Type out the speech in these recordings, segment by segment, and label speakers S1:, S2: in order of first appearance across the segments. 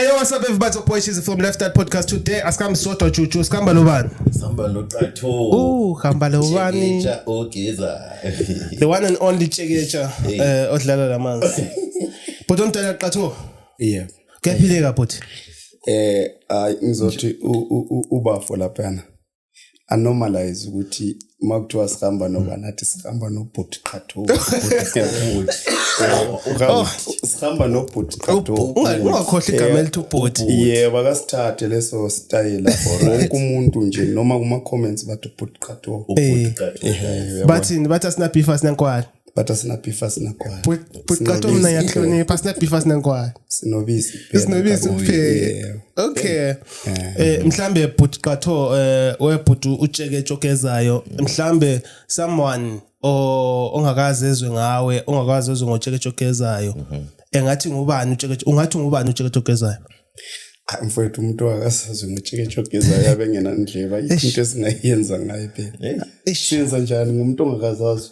S1: Yo, what's up everybody? So boys, from Left Eye Podcast today. Askam Soto Chuchu, Skamba Lobani.
S2: Samba Lotato.
S1: Oh, Skamba Lobani. The one and only Chegecha. Otlala Lamans. But don't tell Kato.
S3: Yeah.
S1: Kepilega put.
S3: Ngizothi ubafo laphana. Anomalize ukuthi makuthiwa sihamba noba nathi sihamba nobhuti Qatho. Sihamba nobhuti Qatho.
S1: Ungakhohle igama elithi ubhuti.
S3: Yeah, bakasithathe leso style wonke umuntu nje noma kuma comments bathi ubhuti Qatho.
S1: Bathi asina beef asinankwala.
S3: Bathi asina beef asinankwala.
S1: Bhuti Qatho mina yahlonipha asina beef asinankwala.
S3: Sinovisi
S1: kuphela. Okay. Mhlambe bhuti Qatho webhuti utsheketshokezayo mhlambe someone ongakazi ezwe ngawe ongakazi ezwe ngotsheketshokezayo engathi ngubani utsheketshokezayo
S3: mfowethu umuntu akasazi ngotsheketshokezayo yabengena ndleba into esingayenza ngaye phela senza njani ngumuntu ongakazazi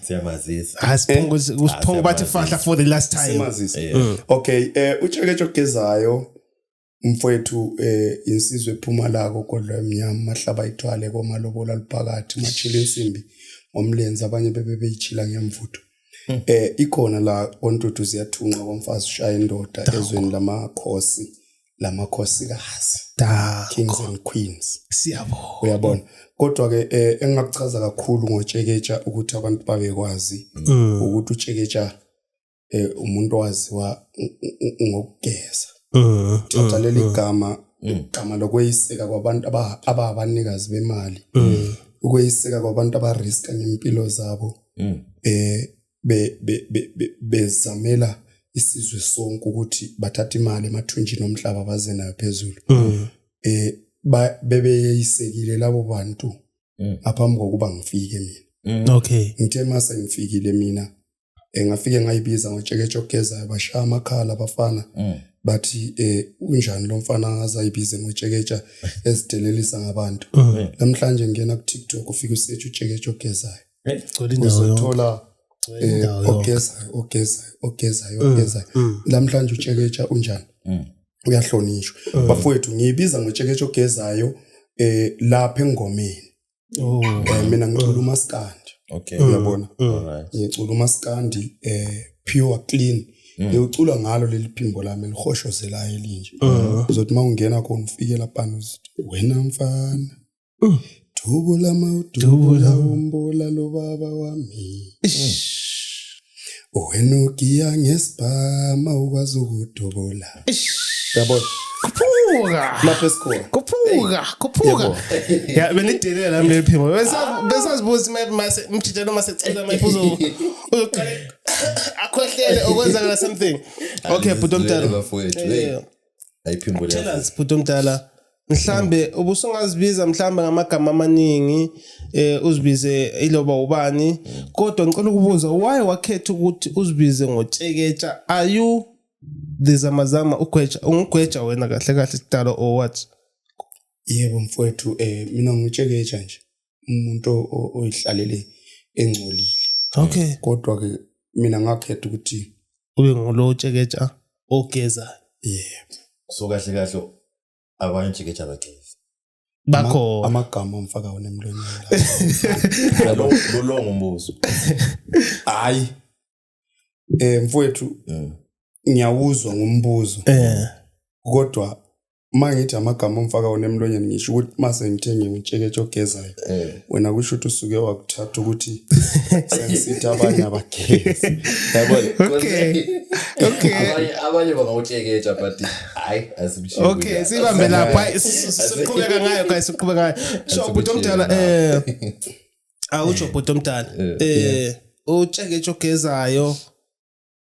S2: siyamazisa
S1: asiphongo bathi fahla for the last time
S3: simazisa okay utsheketshokezayo mfowethu insizwe ephuma lako kodwa emnyama mahlaba ithwale komalobola liphakathi machila insimbi ngomlenze abanye bebeyitshila ngemvutho ikhona la ontutu ziyathunqa komfazi ushaya indoda ezweni lamakhosi kazi kings and queens
S1: siyabo
S3: uyabona kodwa ke engakuchaza kakhulu ngotsheketsha ukuthi abantu babekwazi ukuthi utsheketsha umuntu waziwa ngokugeza thatha leli gama lokweyiseka kwabantu abanikazi bemali ukweyiseka kwabantu abariska ngempilo zabo bezamela isizwe sonke ukuthi bathatha imali emathunjini omhlaba baze nayo phezulu bebeyisekile labo bantu aphambi kokuba ngifike mina
S1: okay
S3: ngithe mase ngifikile mina ngafike ngayibiza ngotsheketshokezayo bashaya amakhala abafana bathi unjani lo mfana azayibize ngotsheketsha ezidelelisa ngabantu namhlanje ngena ku TikTok ufika usearch utsheketshokezayo uzothola ogezayo namhlanje utsheketsha unjani uyahlonishwa bafowethu ngiyibiza ngotsheketshokezayo lapha engomeni mina ngicula umaskandi
S2: okay
S3: uyabona ngicula umaskandi pure clean ngicula ngalo leli phimbo lami lihoshozelayo elinje uzothi mawungena khona ufike lapha wena mfana dubula umbola lo baba wami wena ukiya ngesibhama ukwazi ukudubula yabona
S1: kuphuka ya benidelela la mphimo besazibuza mase mthitshelo mase cela mayifuzo uzoqala akhohlele okwenzakala something okay bhuti omdala
S2: bafowethu ayiphimbo leyo
S1: tell us bhuti omdala mhlambe ubusungazibiza mhlambe ngamagama amaningi uzibize iloba ubani kodwa ngicela ukubuza why wakhetha ukuthi uzibize ngotsheketsha are you dizamazama ungigweja wena kahle sidalo or what
S3: yebo mfowethu mina ngitsheketsha nje umuntu oyihlalele engcolile
S1: okay
S3: kodwa ke mina ngakhetha ukuthi
S1: ube ngulo tsheketsha ogeza
S3: yebo
S2: so kahle abanye tsheketsha bagezi
S1: bakho
S3: amagama omfaka wona emlonyeni
S2: lo ngumbuzo
S3: hayi mfowethu ngiyawuzwa ngumbuzo kodwa mangithi amagama omfaka wona emlonyeni ngisho ukuthi mase ngithenge ngitsheketsha ogezayo wena kusho ukuthi usuke wakuthatha ukuthi sensithi abanye abagezi
S2: yabona
S1: okay
S2: abanye bangawutsheketsha but hayi asibisho
S1: okay sibambe lapha siqhubeka ngayo guys siqhubeka ngayo so bhuti omdala awutsho bhuti omdala utsheketsha ogezayo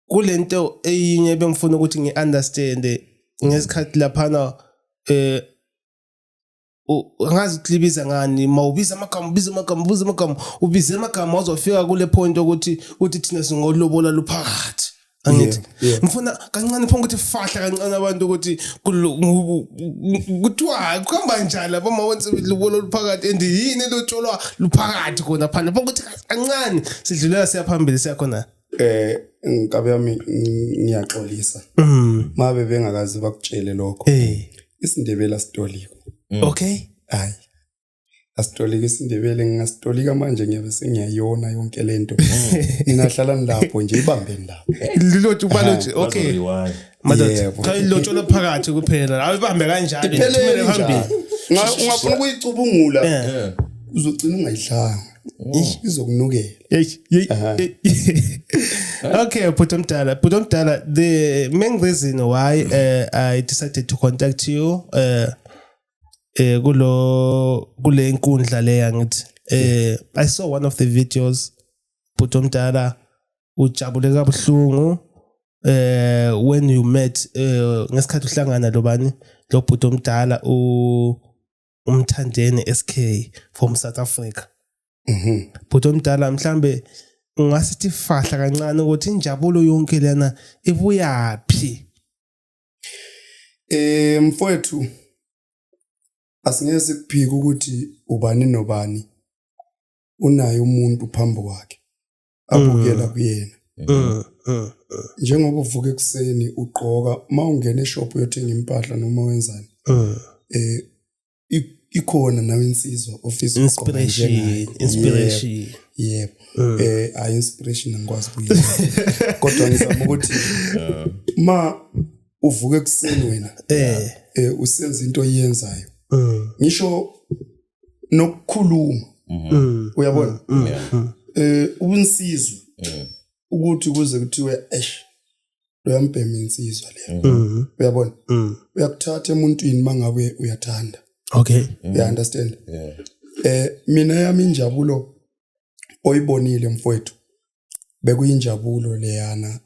S1: kulento eyinye bengifuna ukuthi ngiunderstand ngesikhathi laphana angazi uklibiza ngani mawubiza amagama ubize amagama uzofika kule point ukuthi thina singolobola luphakathi angithi ngifuna kancane phongo ukuthi fahla kancane abantu ukuthi kuthiwa kuhamba njani lapha mawenze lobola luphakathi and yini lotsholwa luphakathi khona phana phongo ukuthi kancane sidlulela siyaphambili siyakhona
S3: ngikabe yami ngiyaxolisa mabe bengakazi bakutshele lokho isiNdebele asitoliko
S1: Okay.
S3: hayi asitolika isiNdebele ngingasitolika manje ngiyabe sengiyayona yonke lento ngingahlala nilapho nje ibambeni lapho
S1: Lilotsho ubalotshe. Okay. Madoda. Cha ilotsho laphakathi kuphela. Awubambe kanjalo
S3: iphelele phambili ungafuna ukuyicubungula uzogcina ungayidlanga izokunukela
S1: Okay, Putomdala, the main reason why I decided to contact you kule inkundla leya ngithi I saw one of the videos Putomdala ujabule kabuhlungu when you met ngesikhathi uhlangana lobani lo Putomdala umthandeni SK from South Africa. Putomdala mhlambe ungasithi fahla kancane ukuthi injabulo yonke lena ibuyapi?
S3: Mfowethu asingeke sikuphike ukuthi ubani nobani unayo umuntu phambi kwakhe abukela kuyena. Njengoba uvuka ekseni ugqoka mawungena eshop uyothenga impahla noma wenzani ikhona nawe insizwa office
S1: inspiration
S3: yebo inspiration angikwazi kuyena kodwa ngizama ukuthi ma uvuka ekseni wena usenza into oyenzayo ngisho nokukhuluma uyabona unsizwa ukuthi kuze kuthiwe loyambhema insizwa leyo uyabona uyakuthatha emuntwini mangabe uyathanda.
S1: Okay.
S3: You understand? Mina yami injabulo oyibonile mfowethu bekuyinjabulo leyana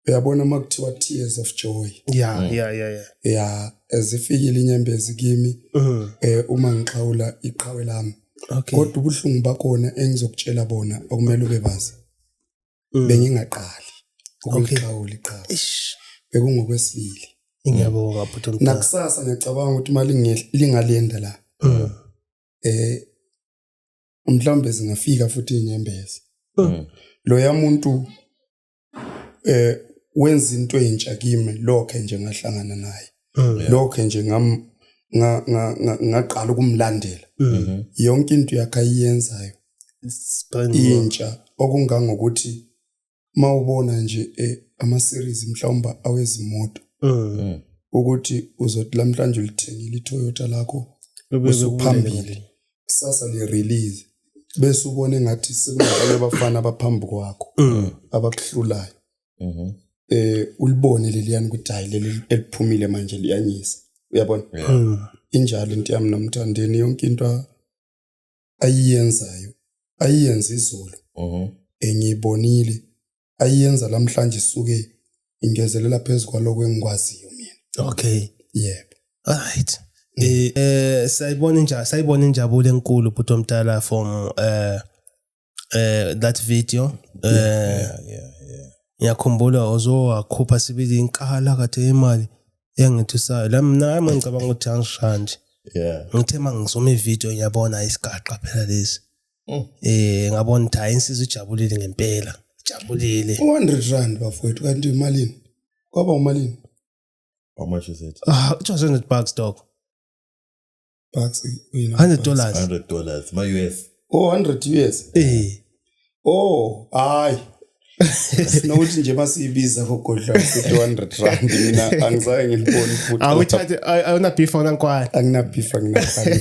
S3: uyabona makuthiwa tears of joy. Yeah ezifikile inyembezi kimi uma ngixhawula iqhawe lami. Kodwa ubuhlungu bakhona engizokutshela bona okumele ube bazi bengingaqali ukuxhawula iqhawe bekungokwesibili.
S1: Ngiyabonga Putomdala.
S3: Nakusasa ngiyacabanga ukuthi mali lingalenda la mhlawumbe zingafika futhi inyembezi lo yamuntu wenza into entsha kimi lokho nje ngahlangana naye lokho nje ngaqala ukumlandela yonke into yakhe ayenzayo intsha okungangokuthi mawubona nje ama series mhlawumbe awezimoto ukuthi uzothi namhlanje ulithengile iToyota lakho usuphambili sasa le release bese ubone engathi sekunabanye abafana abaphambi kwakho abakuhlulayo ulibone leliyani ukuthi hayi leli eliphumile manje liyanyisa uyabona injalo into yami nomthandeni yonke into ayiyenzayo ayiyenza izolo engiyibonile ayiyenza namhlanje isuke ingezelela phezulu kwaloko engikwaziyo mina.
S1: Okay.
S3: Yebo.
S1: Alright. Sayibona injabulo enkulu Putomdala from that video. Ngiyakhumbula ozowakhupha sibili inkala kade imali engithusayo la nami ngicabanga ukuthi angishanje. Ngithe mangizoma ivideo ngiyabona isigaqa phela lesi. Ngabona ukuthi hayi insizwe ujabulile ngempela. Jabulile.
S3: 100 rand bafowethu kanti imalini? Kwaba umalini?
S2: How much is it?
S1: It was $100 dog.
S3: Bucks
S1: $100.
S2: $100 my US.
S3: Oh, 100 US. Oh, hayi. Sinokuthi nje masiyibiza kogodla futhi 100 rand mina angizange ngilibone futhi.
S1: Awuthathe awuna beef onankwani.
S3: Angina beef anginakhani.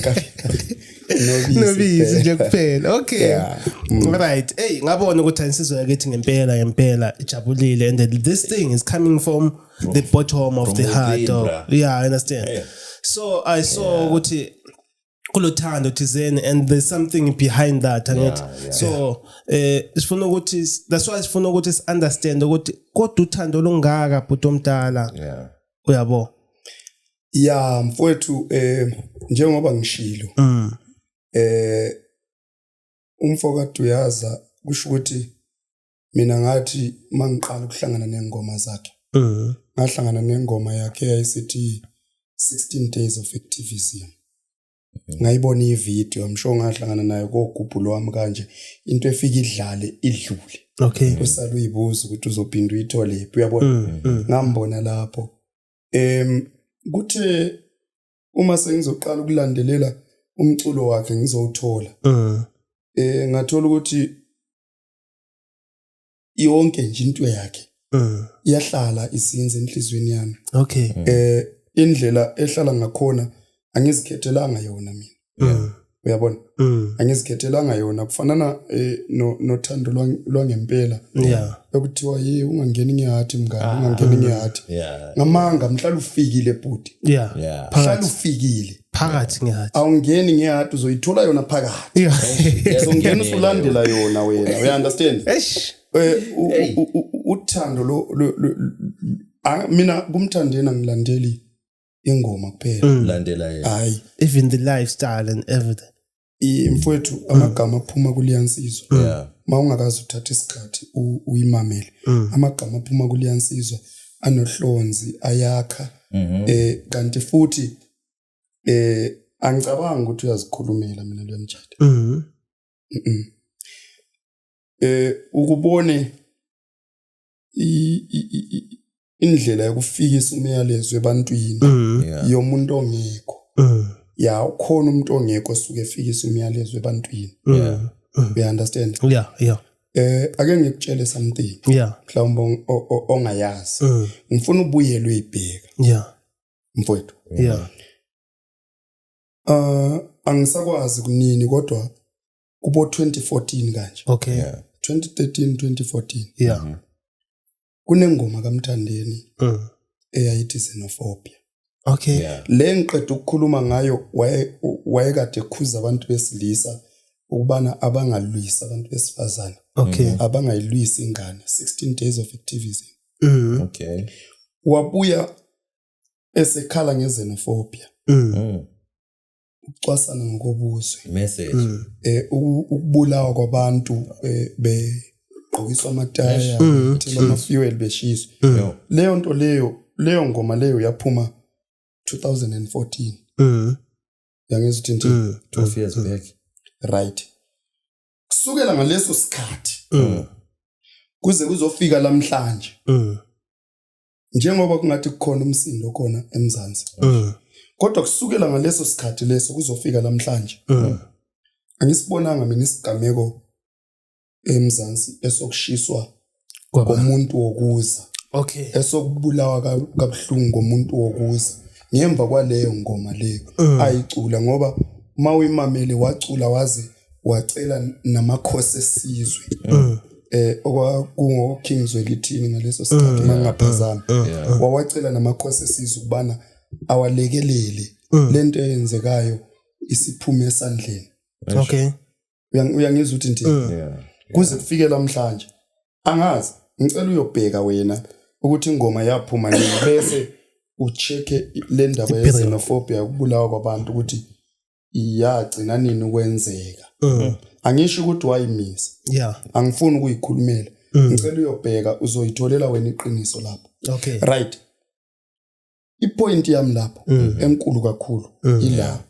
S1: Nobizi nje kuphela. Okay. Right. Hey, ngabona ukuthi insizwe yakethi ngempela ijabulile and this thing is coming from the bottom of the heart. Yeah, I understand. So I saw ukuthi kulothando thizeni and there's something behind that angithi. So sifuna ukuthi that's why sifuna ukuthi is understand ukuthi kodwa uthando lungaka Putomdala. Uyabo.
S3: Yeah, mfowethu njengoba ngishilo. Umfowethu uyaza kusho ukuthi mina ngathi mangiqala ukuhlangana nengoma zakhe. Ngahlangana nengoma yakhe ayisithi 16 days of activism. ngayibona ivideo amsho ngahlangana nayo kogubhulo wami kanje into efika idlale idlule
S1: Okay.
S3: usala uyibuza ukuthi uzophinda uyithole uyabona ngambona lapho kuthe uma sengizoqala ukulandelela umculo wakhe ngizowuthola ngathola ukuthi yonke nje into yakhe iyahlala isinze enhlizweni yami
S1: Okay.
S3: indlela ehlala ngakhona angizikhethelanga yona mina uyabona angizikhethelanga yona kufanana nothando lwangempela
S1: Yeah.
S3: ekuthiwa ungangeni ngehathi mngani ungangeni ngehathi ngamanga mhlala ufikile bhuti
S1: Yeah.
S3: mhlala ufikile
S1: Phakathi ngehathi.
S3: awungeni ngehathi uzoyithola yona phakathi
S1: Yeah.
S3: uzongena usulandela yona wena you understand
S1: Eish.
S3: uthando mina kumthandeni angilandeli ingoma kuphela
S2: landela yena
S3: hayi
S1: Even the lifestyle and everything.
S3: mfowethu amagama aphuma kuliyansizwa mawungakazi uthatha isikhathi uyimamele amagama aphuma kuliyansizwa anohlonzi ayakha kanti futhi angicabanga ukuthi uyazikhulumela mina lo mtshado ukubone indlela yokufikisa umyalezo ebantwini yomuntu ongekho ya ukhona umuntu ongekho osuke efikisa umyalezo ebantwini you understand
S1: Yeah.
S3: ake ngikutshele something
S1: Yeah.
S3: mhlawumbe ongayazi ngifuna ubuyele uyibheka
S1: Yeah.
S3: mfowethu
S1: Yeah.
S3: angisakwazi kunini kodwa kubo 2014 kanje
S1: Okay.
S3: 2013 2014
S1: Yeah.
S3: kunengoma kaMthandeni eyayithi Xenophobia.
S1: Okay.
S3: Le ngiqeda ukukhuluma ngayo wayekade ekhuza abantu besilisa ukubana abangalwisa abantu besifazana.
S1: Okay.
S3: Abangayilwisa ingane 16 days of activism.
S2: Okay.
S3: Wabuya esekhala ngeXenophobia. Ukucwasana ngokobuzwe.
S2: Message.
S3: Ukubulawa kwabantu begqokiswa amataya, thela ama-fuel beshiswa. Leyo nto leyo ngoma leyo yaphuma 2014. Yangizwa ukuthi
S2: 12 years back.
S3: Right. Kusukela ngaleso sikhathi kuze kuzofika namhlanje. Njengoba kungathi kukhona umsindo khona eMzansi. Kodwa kusukela ngaleso sikhathi leso kuzofika namhlanje. Angisibonanga mina isigameko eMzansi esokushiswa komuntu wokuza.
S1: Okay.
S3: Esokubulawa kabuhlungu komuntu wokuza. Ngemva kwaleyo ngoma leyo ayicula ngoba mawuyimamele wacula waze wacela namakhosi esizwe. Okwakungo Kings welithini ngaleso sikhathi mangaphazama. Wawacela namakhosi esizwe kubana awalekelele lento eyenzekayo isiphume esandleni.
S1: Okay.
S3: Uyangizwa ukuthi nti kuze kufike namhlanje angazi ngicela uyobheka wena ukuthi ingoma yaphuma nini bese ucheke le ndaba yeXenophobia ukubulawa kwabantu ukuthi iyagcina nini ukwenzeka. Angisho ukuthi wayimisa.
S1: Yeah.
S3: Angifuni ukuyikhulumela. Ngicela uyobheka uzoyitholela wena iqiniso lapho.
S1: Okay.
S3: Right. Ipoint yami lapho enkulu kakhulu ila.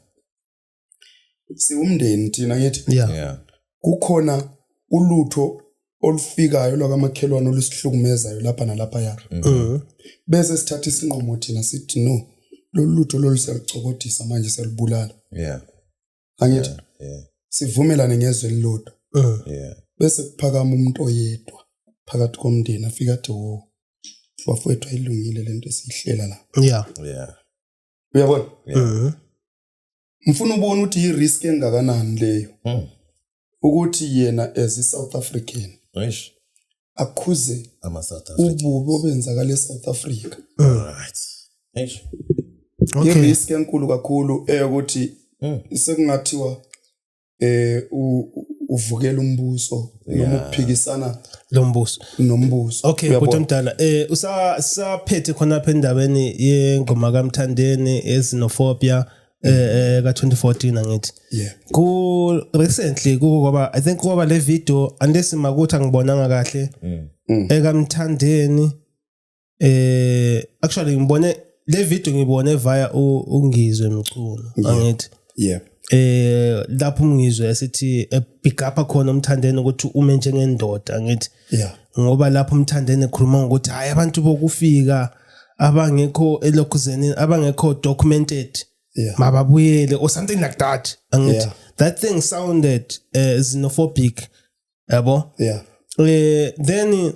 S3: Siwumndeni thina ngithi
S1: Yeah.
S3: kukhona ulutho olufikayo lwakamakhelwane olusihlukumezayo lapha nalapha ya. Bese sithatha isinqumo thina sithi no lolutho lolusiyacobodisa manje selibulala. Angithi sivumelane ngezwe lilodwa. Bese kuphakama umuntu oyedwa phakathi komndeni afika athi wo bafowethu ayilungile lento esihlela la.
S1: Yeah.
S3: Uyabona? Mfuna ubone ukuthi i-risk engakanani leyo. Ukuthi yena as a South African
S2: Eish.
S3: akhuze
S2: Ama South Africa.
S3: ububi obenzakala eSouth Africa.
S2: Right. Eish.
S3: I-risk enkulu kakhulu ukuthi sekungathiwa uvukela umbuso noma ukuphikisana
S1: Lombuso.
S3: nombuso.
S1: Okay, bhuti mdala. Usaphethe khona apha endaweni yengoma kaMthandeni eXenophobia ka 2014 angithi.
S3: Yeah.
S1: Ku recently ngoba I think ngoba le video andesima ukuthi angibonanga kahle ekamthandeni actually ngibone le video ngibone via ungizwe mculo angithi.
S3: Yeah.
S1: lapho ngizwe sithi pick up khona umthandeni ukuthi ume njengendoda ngithi ngoba lapho umthandeni ekhuluma ukuthi hayi abantu bokufika abangekho elokhuzeni abangekho documented mababuyele or something like that angithi that thing sounded xenophobic yabo then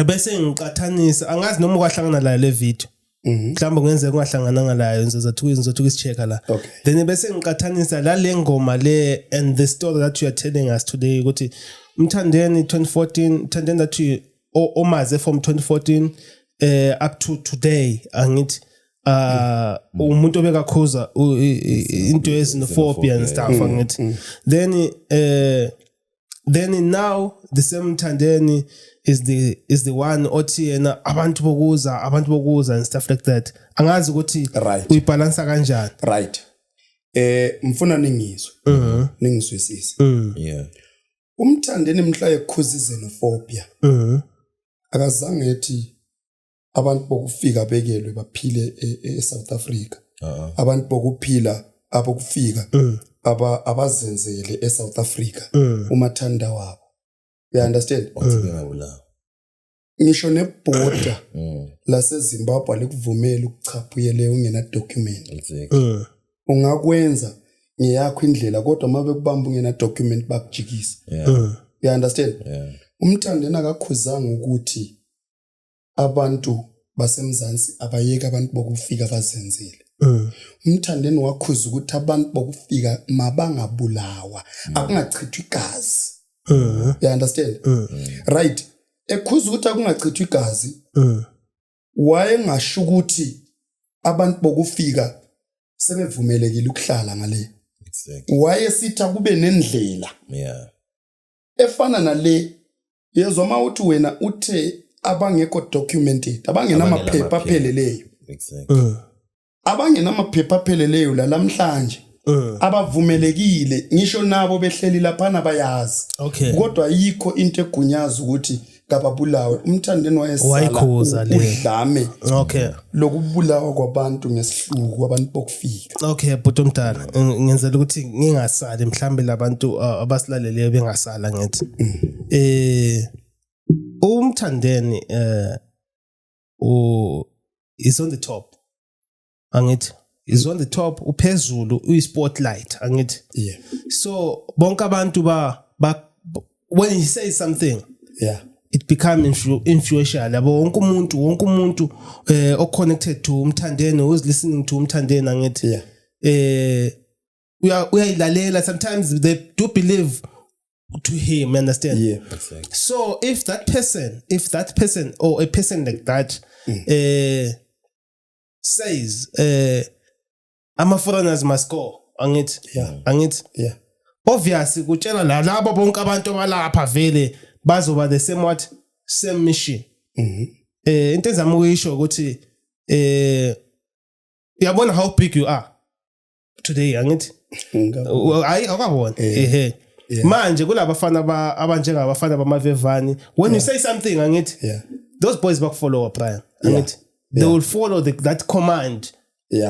S1: bese ngiqathanisa angazi noma ukwahlangana la le video mhlawumbe kungenzeka ungahlangananga layo ngizothuka isichecka la then bese ngiqathanisa la lengoma le and the story that you are telling us today ukuthi umthandeni 2014 umthandeni that you omaze from 2014 up to today angithi umuntu obekakhuza into xenophobia and stuff angithi then now the same Mthandeni is the one othi yena abantu bokuza and stuff like that angazi ukuthi uyibalansa kanjani
S3: right mfuna ningizwe ningizwisise umthandeni mhla ekhuza xenophobia akazange ethi abantu bokufika bekelwe baphile eSouth Africa abantu bokuphila abokufika abazenzele eSouth Africa umathanda wabo you understand ngisho neborder lase Zimbabwe lekuvumela ukuchaphuyele ungena document ungakwenza ngiyakho indlela kodwa mabe kubamba ungena document bakujikisa you understand umthandeni akakhuzanga ukuthi abantu basemzansi abayeka abantu bokufika bazenzele umthandeni wakhuza ukuthi abantu bokufika mabangabulawa akungachithwa igazi you understand right ekhuza ukuthi akungachithwa igazi wayengasho ukuthi abantu bokufika sebevumelekile ukuhlala ngale wayesithi kube nendlela efana nale yezwa mawuthi wena uthe abangekho documented abangenamaphepha apheleleyo abangenamaphepha apheleleyo la namhlanje abavumelekile ngisho nabo behleli lapha bayazi kodwa yikho into egunyaza ukuthi kababulawe umthandeni wayesala udlame lokubulawa kwabantu ngesihluku abantu bokufika
S1: bhuti omdala ngenzela ukuthi ngingasali mhlambe labantu abasilaleleyo bengasala ngithi umthandeni is on the top angithi is on the top uphezulu uyi-spotlight angithi so bonke abantu when he says something it become influential yabo wonke umuntu o-connected to umthandeni who's listening to umthandeni angithi uyayilalela sometimes they do believe to him, understand? So if that person or a person like that says ama-foreigners must go angithi obviously kutshela labo bonke abantu abalapha vele bazoba the same mission into ezama ukuyisho ukuthi uyabona how big you are today angithi awukabona manje kulabafana abanjengabafana bamavevani when you say something angithi those boys back follow Brian angithi they will follow that command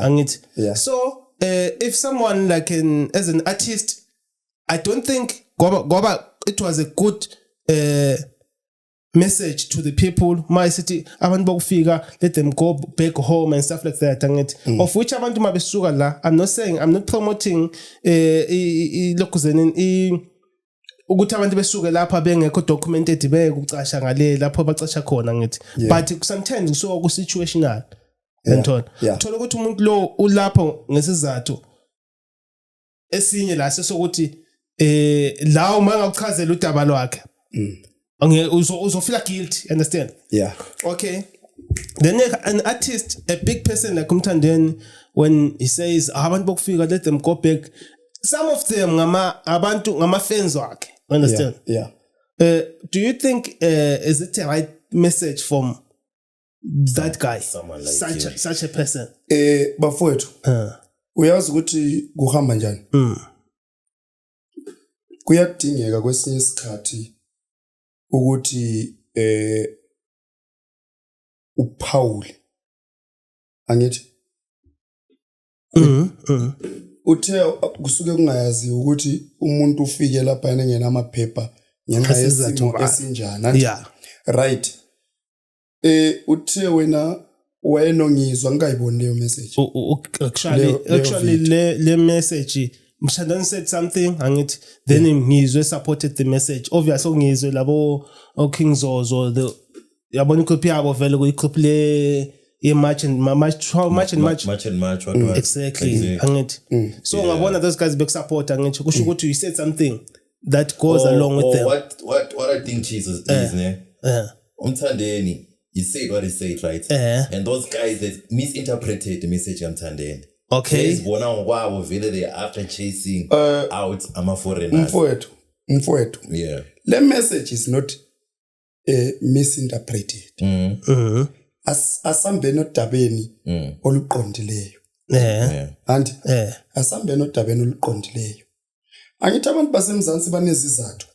S1: angithi so if someone like as an artist I don't think goba it was a good message to the people my city abantu bokufika let them go back home and stuff like that angithi of which abantu mabesuka la I'm not promoting lokuzeni ukuthi abantu besuke lapha bengekho documented bekucasha ngale lapho bacasha khona ngithi but sometimes kusuka ku situational entona uthola ukuthi umuntu lo ulapho ngesizathu esinye la sesokuthi la uma ngakuchazela udaba lwakhe uzofila guilty understand okay then an artist a big person like umthandeni when he says abantu bokufika let them go back some of them abantu ngama-fans wakhe understand do you think is it a right message from that guy like such a person
S3: bafowethu uyazi ukuthi kuhamba njani kuyadingeka kwesinye isikhathi ukuthi uPaul angithi uthe kusuke kungayazi ukuthi umuntu ufike lapha engena amaphepha ngenxa yesimo esinjani.
S1: Yeah.
S3: Right. Uthe wena wayenongizwa ngayiboni leyo message.
S1: Actually le message Mshandani said something angithi then ngizwe supported the message. Obviously ngizwe labo King Zozo the yabona iclip yabo vele kuyiclip le match and match what exactly angithi. So ngabona those guys back support angithi kusho ukuthi you said something that goes along with them.
S2: What I think Jesus is ne. Umthandeni he said what he said, right? And those guys that misinterpreted the message Mthandeni.
S1: Okay.
S2: They after chasing out foreigners.
S3: Mfowethu.
S2: Yeah.
S3: The message is not misinterpreted. Asambe nodabeni oluqondileyo. And asambe nodabeni oluqondileyo. Angithi abantu basemzansi banezizathu.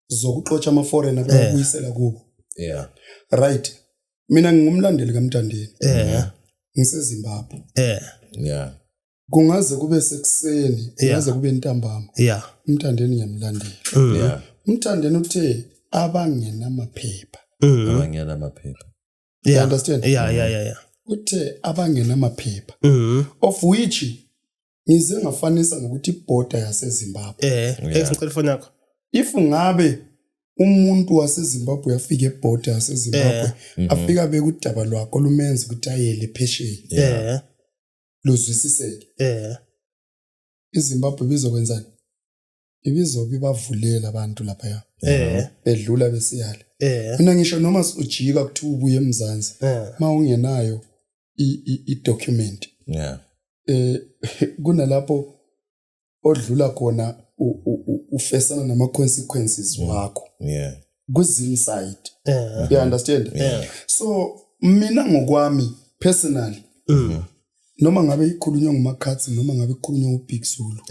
S3: Zokuxotsha ama-foreigner bayabuyisela kubo.
S2: Yeah.
S3: Right. Mina ngingumlandeli kaMthandeni. NgiseZimbabwe.
S2: Yeah.
S3: Kungaze kube sekuseni, kungaze kube ntambama.
S1: Yeah.
S3: Umthandeni ngiyamlandela.
S2: Yeah.
S3: Umthandeni uthe abangenamaphepha.
S2: Abangenamaphepha.
S3: You understand?
S1: Yeah.
S3: Uthe abangenamaphepha. Of which ngize ngafanisa ngokuthi iborder yaseZimbabwe.
S1: Ngicela phone yakho.
S3: If ngabe umuntu waseZimbabwe yafika eborder yaseZimbabwe afika bekudaba lwakho lumenza ukuthi ayele phesheya. Luzwisiseke. iZimbabwe bizokwenzani? Ibizobe ibavulela abantu lapha bedlula besiyala. Mina ngisho noma ujika kuthiwa ubuye eMzansi mawungenayo i-document.
S2: Yeah.
S3: Kunalapho odlula khona ufesana nama consequences wakho.
S2: Yeah.
S3: Kuzinside. You understand? So mina ngokwami personally noma ngabe ikhulunywa nguMakhathi noma ngabe ikhulunywa uBig Zulu.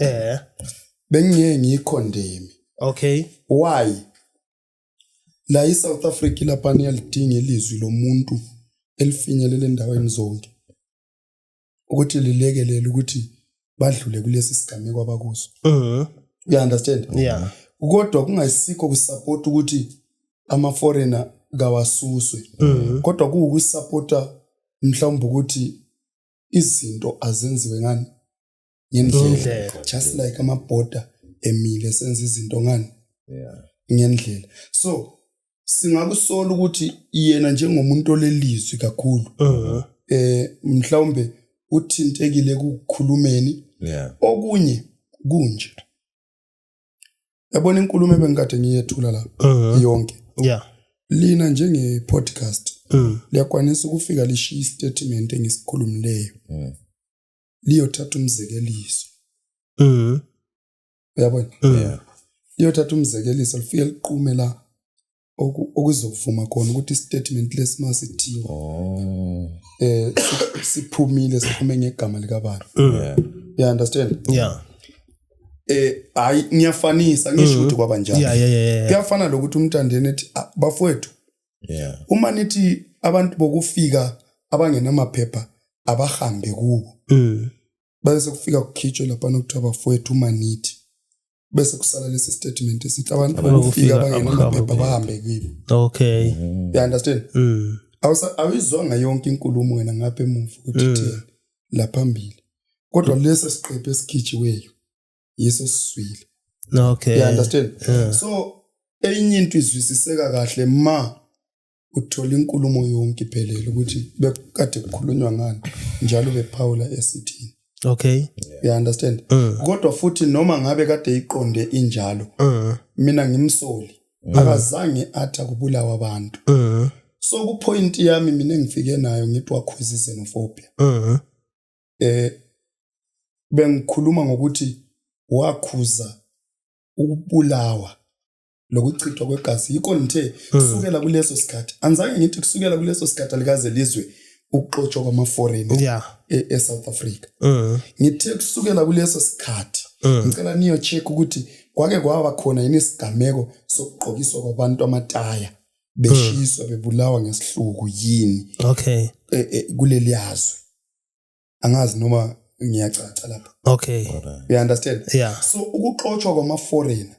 S3: Bengiyeke ngiyicondemn.
S1: Okay.
S3: Why? La eSouth Africa lapha niyalidinga ilizwi lomuntu elifinyelele endaweni zonke. Ukuthi lilekelele ukuthi badlule kulesi sigameko abakuso. You understand?
S1: Yeah.
S3: Kodwa kungayisikho kusupport ukuthi ama-foreigner kawasuswe. Kodwa kuukusupporta mhlawumbe ukuthi izinto azenziwe ngani ngendlela. Just like ama-border emile senza izinto ngani ngendlela. So singakusola ukuthi yena njengomuntu olelizwi kakhulu mhlawumbe uthintekile kukhulumeni. Okunye kunje. Yabona inkulumo ebengikade ngiyethula la yonke. Lina njenge podcast liyakwanisa ukufika lishiya statement engisikhulumileyo. Liyothatha umzekeliso. Uyabona? Liyothatha umzekeliso lifike liqume la okuzovuma khona ukuthi statement lesimasithi siphumile siphume ngegama likabani. You understand? Hayi ngiyafanisa ngisho ukuthi kwabanjani. Kuyafana lokuthi uMthandeni ethi bafowethu. Uma nithi abantu bokufika abangenamaphepha abahambe kubo. Bese kufika kukhitshwe lapha nokuthiwa bafowethu uma nithi. Bese kusala lesi statement esithi abantu bokufika abangenamaphepha bahambe kubo.
S1: Okay.
S3: You understand? Awizwanga yonke inkulumo wena ngapha emuva ukuthi la phambili. Kodwa lesi siqephe esikhitshiweyo yeso siswile.
S1: Okay.
S3: You understand? So enye into izwisiseka kahle ma uthola inkulumo yonke iphelele ukuthi bekade kukhulunywa ngani njalo bePaula esithini.
S1: Okay.
S3: You understand? Kodwa futhi noma ngabe kade iqonde injalo mina ngimsoli akazange atha kubulawa abantu. So ku point yami mina ngifike nayo ngithi wakhuza xenophobia. Bengikhuluma ngokuthi wakhuza ukubulawa lokuchithwa kwegazi. Yikho nithe kusukela kuleso sikhathi. Anzange ngithi kusukela kuleso sikhathi alikaze lizwe ukuxotsha kwama-foreign eSouth Africa. Ngithe kusukela kuleso sikhathi ngicela niyo check ukuthi kwake kwaba khona yini isigameko sokugqokiswa kwabantu amataya beshiswa bebulawa ngesihluku yini.
S1: Okay.
S3: Kuleli yazwe. Angazi noma ngiyacaca lapha.
S1: Okay.
S3: You understand?
S1: Yeah.
S3: So ukuxoxwa kwama foreigner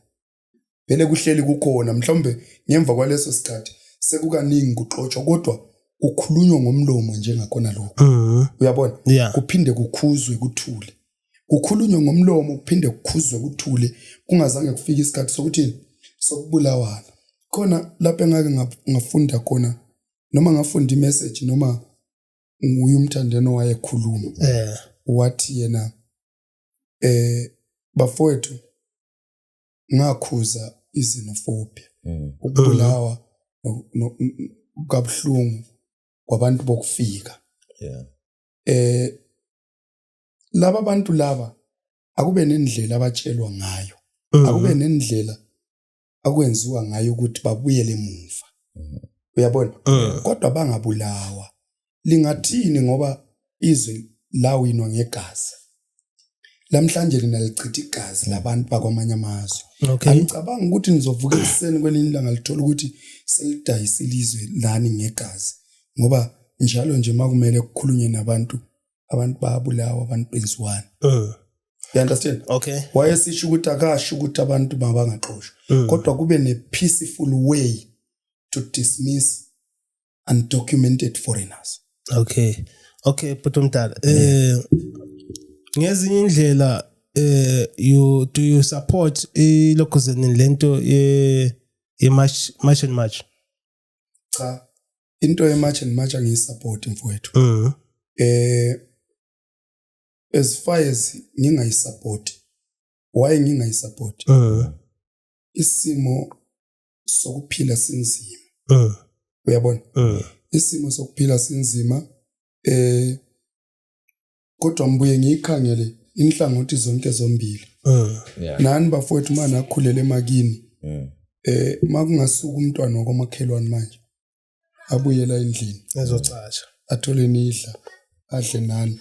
S3: vele kuhleli kukhona mhlawumbe ngemva kwaleso sikhathi sekukaningi kuxoxwa kodwa kukhulunywa ngomlomo njengakhona lokho. Uyabona?
S1: Yeah.
S3: Kuphinde kukhuzwe kuthule. Kukhulunywa ngomlomo kuphinde kukhuzwe kuthule kungazange kufike isikhathi sokuthini sokubulawana. Khona lapho engake ngafunda khona noma ngafunda imessage noma nguye umthandeno wayekhuluma. Wathi yena bafowethu ngakhuza izinophobia. Ukubulawa kabuhlungu kwabantu bokufika.
S2: Yeah.
S3: Laba bantu laba akube nendlela abatshelwa ngayo. Akube nendlela akwenziwa ngayo ukuthi babuyele emuva. Uyabona? Kodwa bangabulawa. Lingathini ngoba izwe lawinwa ngegazi. Lamhlanje lina lichitha igazi labantu bakwamanye amazwe. Angicabanga ukuthi nizovuka ekseni kwelinye ilanga lithola ukuthi selidayisa ilizwe lani ngegazi. Ngoba njalo nje makumele kukhulunywe nabantu bayabulawa abantu benziwana. You understand?
S1: Okay.
S3: Wayesisho ukuthi akasho ukuthi abantu mabangaxoshwa. Kodwa kube ne peaceful way to dismiss undocumented foreigners.
S1: Okay. Okay, Putumdala. Ngezinye indlela do you support ilokuzeni lento march and march?
S3: Cha. Into march and march angiyisupport mfowethu. As far as ngingayisupport. Why ngingayisupport? Isimo sokuphila sinzima. Uyabona? Isimo sokuphila sinzima kodwa mbuye ngiyikhangele inhlangothi zonke zombili. Nani bafowethu mana akhulele emakini. Makungasuka umntwana wakwamakhelwane manje. Abuyela endlini
S1: ezocatsha.
S3: Athole nidla, adle nani.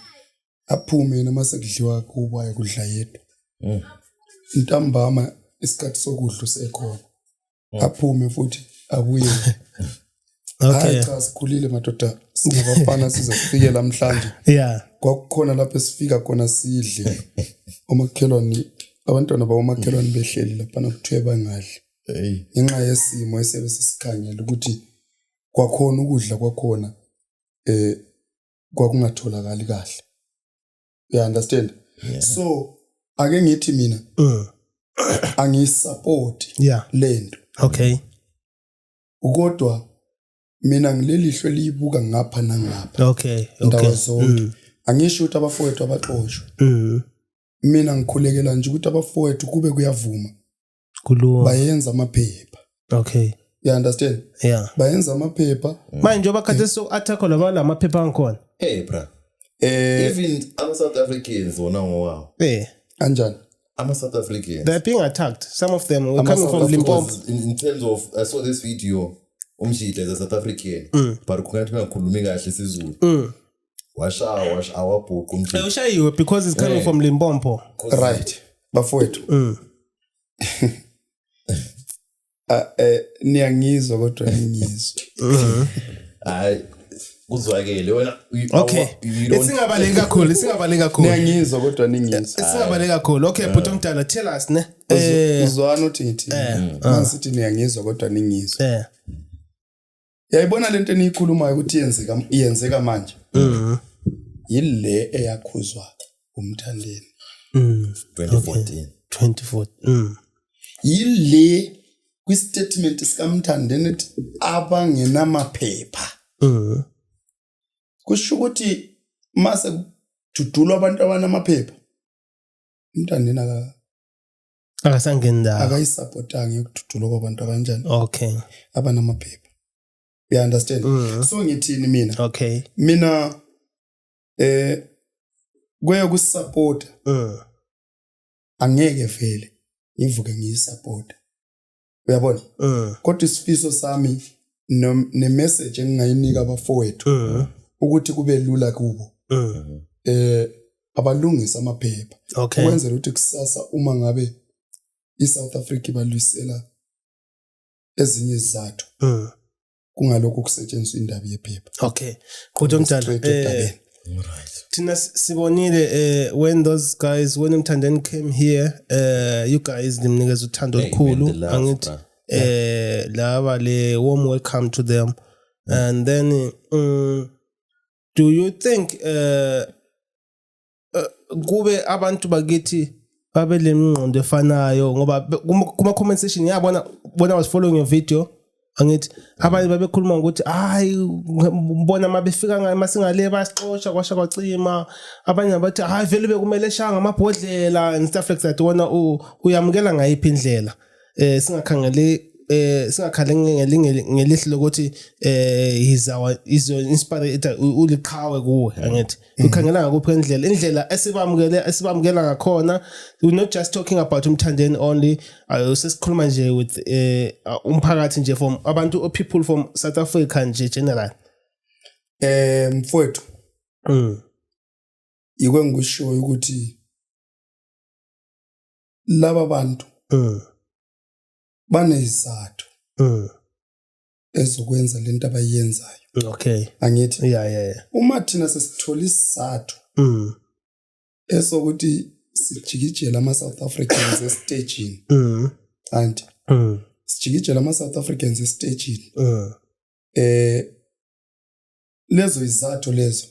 S3: Aphume noma sekudliwa kuba yakudla yedwa. Ntambama isikhathi sokudla usekhona. Aphume futhi abuye.
S1: Okay.
S3: Cha sikhulile madoda singabafana sizofike namhlanje.
S1: Yeah.
S3: Kwakukhona lapho esifika khona sidle. Omakhelwane abantwana bawomakhelwane behleli lapha nakuthiwe bangadli. Ngenxa yesimo esebe sisikhangela ukuthi kwakhona ukudla kwakhona kwakungatholakali kahle. You understand?
S2: Yeah.
S3: So ake ngithi mina angisupport lento.
S1: Okay.
S3: Ukodwa mina ngilelihlo liyibuka ngapha nangapha.
S1: Okay.
S3: Ndawo zonke. Angisho ukuthi abafowethu abaxoshwe. Mina ngikhulekela nje ukuthi abafowethu kube kuyavuma.
S1: Kulunga.
S3: Bayenza amaphepha.
S1: Okay.
S3: You understand?
S1: Yeah.
S3: Bayenza amaphepha.
S1: Manje obakhathe so attack lamaphepha angikhona.
S2: Hey bra. Even South Africans wona ngowawo.
S3: Kanjani?
S2: South Africans.
S1: They're being attacked. Some of them were coming from Limpopo.
S2: In terms of, I saw this video. Umshita as a South African. But kungathi ngakhulumi kahle isiZulu. Washa awabhuqa umshita.
S1: Ushayiwe because it's coming from Limpopo.
S3: Right. Bafowethu. Niyangizwa kodwa ngiyizwa.
S2: Hayi uzwakele wena.
S1: Okay. Isingabaleki kakhulu.
S3: Niyangizwa kodwa ningizwa.
S1: Isingabaleki kakhulu. Okay, Putumdala, tell us ne.
S3: Uzwana uthi ngithi. Masithi niyangizwa kodwa ningizwa. Yayibona lento eniyikhulumayo ukuthi iyenzeka manje. Yile eyakhuzwa umthandeni.
S2: 2014.
S3: Yile kwistatement sikaMthandeni ethi abangenamaphepha. Kusho ukuthi mase kududulwa abantu abanamaphepha. Umthandeni
S1: akasangenda.
S3: Akayisupportanga ukududulwa kwabantu abanjani.
S1: Okay.
S3: Abanamaphepha. You understand? So ngithini mina?
S1: Okay.
S3: Mina kuya kusupport. Angeke vele ngivuke ngiyisupport. Uyabona? Kodwa isifiso sami ne message engingayinika abafowethu ukuthi kube lula kubo. Abalungisa amaphepha. Ukwenzela ukuthi kusasa uma ngabe iSouth Africa balwisela ezinye izathu. Kungalokho kusetshenziswa indaba yephepha.
S1: Okay. Putumdala.
S2: Right.
S1: Tina sibonile when those guys when Mthandeni came here you guys limnikeza uthando olukhulu angithi laba le warm welcome to them and then do you think kube abantu bakithi babe lemingqondo efanayo ngoba kuma comment section yabona I was following your video angithi abanye babekhuluma ukuthi hayi ngibona mabefika masingale basixoxa kwasha kwacima abanye bathi hayi vele bekumele shanga amabhodlela and stuff like that wona uyamukela ngayiphi indlela singakhale ngelihlo lokuthi is your inspirator uliqhawe kuwe angithi ukhangela ngakuphi indlela esibamukela ngakhona. We're not just talking about Mthandeni only sesikhuluma nje with umphakathi nje from abantu people from South Africa nje general
S3: mfowethu ikwe ngisho ukuthi laba bantu banezizathu ezokwenza lento abayenzayo.
S1: Okay,
S3: angithi
S1: yeah
S3: uma thina sesithola isizathu esokuthi sijikijela ama South Africans estagini anti sijikijela ama South Africans estagini lezo izathu lezo